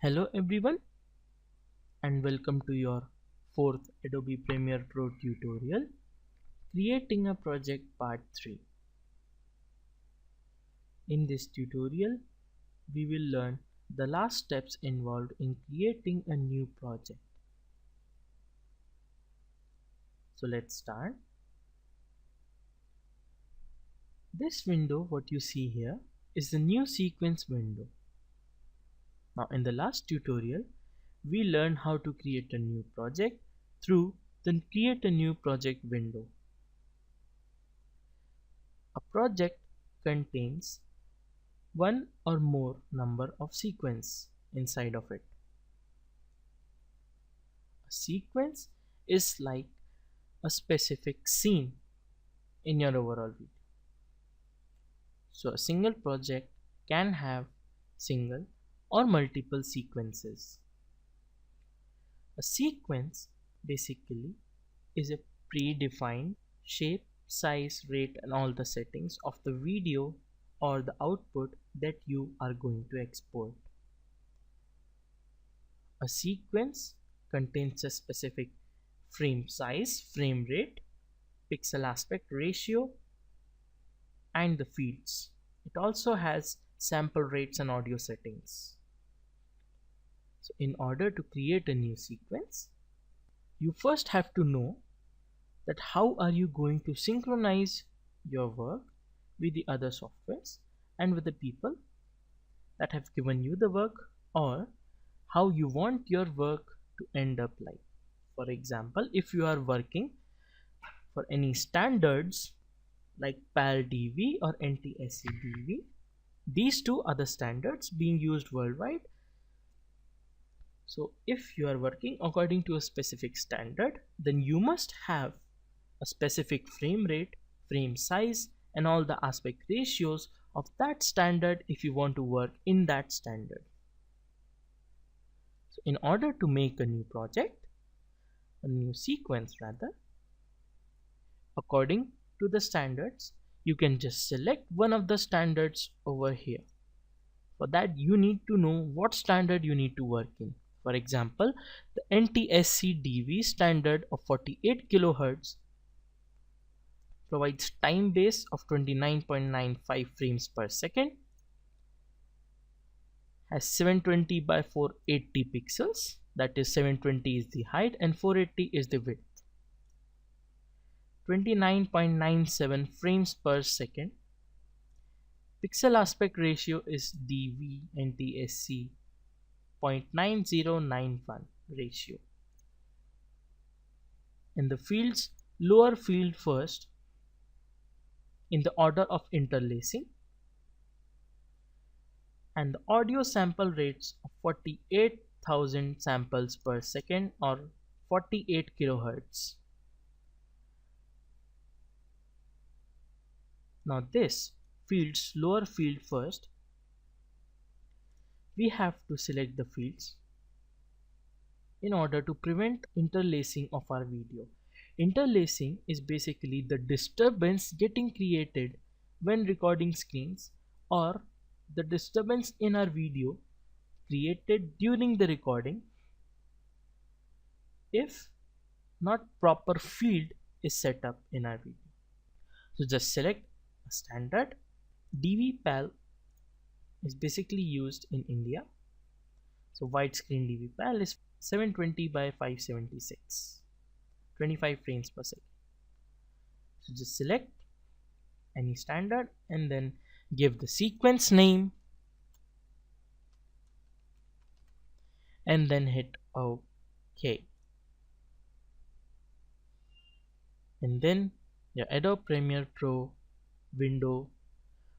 Hello everyone and welcome to your fourth Adobe Premiere Pro tutorial, Creating a Project Part 3. In this tutorial, we will learn the last steps involved in creating a new project. So let's start. This window, what you see here, is the new sequence window. Now in the last tutorial, we learned how to create a new project through the Create a New Project window. A project contains one or more number of sequence inside of it. A sequence is like a specific scene in your overall video. So a single project can have single or multiple sequences. A sequence basically is a predefined shape, size, rate and all the settings of the video or the output that you are going to export. A sequence contains a specific frame size, frame rate, pixel aspect ratio and the fields. It also has sample rates and audio settings. So in order to create a new sequence, you first have to know that how are you going to synchronize your work with the other softwares and with the people that have given you the work, or how you want your work to end up like. For example, if you are working for any standards like PAL-DV or NTSC-DV, these two are the standards being used worldwide. So if you are working according to a specific standard, then you must have a specific frame rate, frame size and all the aspect ratios of that standard if you want to work in that standard. So in order to make a new project, a new sequence rather, according to the standards, you can just select one of the standards over here. For that you need to know what standard you need to work in. For example, the NTSC-DV standard of 48 kHz provides time base of 29.95 frames per second, has 720 by 480 pixels, that is 720 is the height and 480 is the width, 29.97 frames per second, pixel aspect ratio is DV NTSC 0.9091 ratio. In the fields, lower field first in the order of interlacing, and the audio sample rates of 48,000 samples per second or 48 kHz. Now this fields, lower field first, we have to select the fields in order to prevent interlacing of our video. Interlacing is basically the disturbance getting created when recording screens, or the disturbance in our video created during the recording if not proper field is set up in our video. So just select a standard. DV-PAL is basically used in India. So widescreen DV-PAL is 720 by 576, 25 frames per second. So just select any standard and then give the sequence name and then hit OK. And then your Adobe Premiere Pro window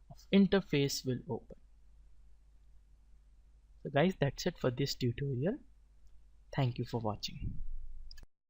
of interface will open. So guys, that's it for this tutorial. Thank you for watching.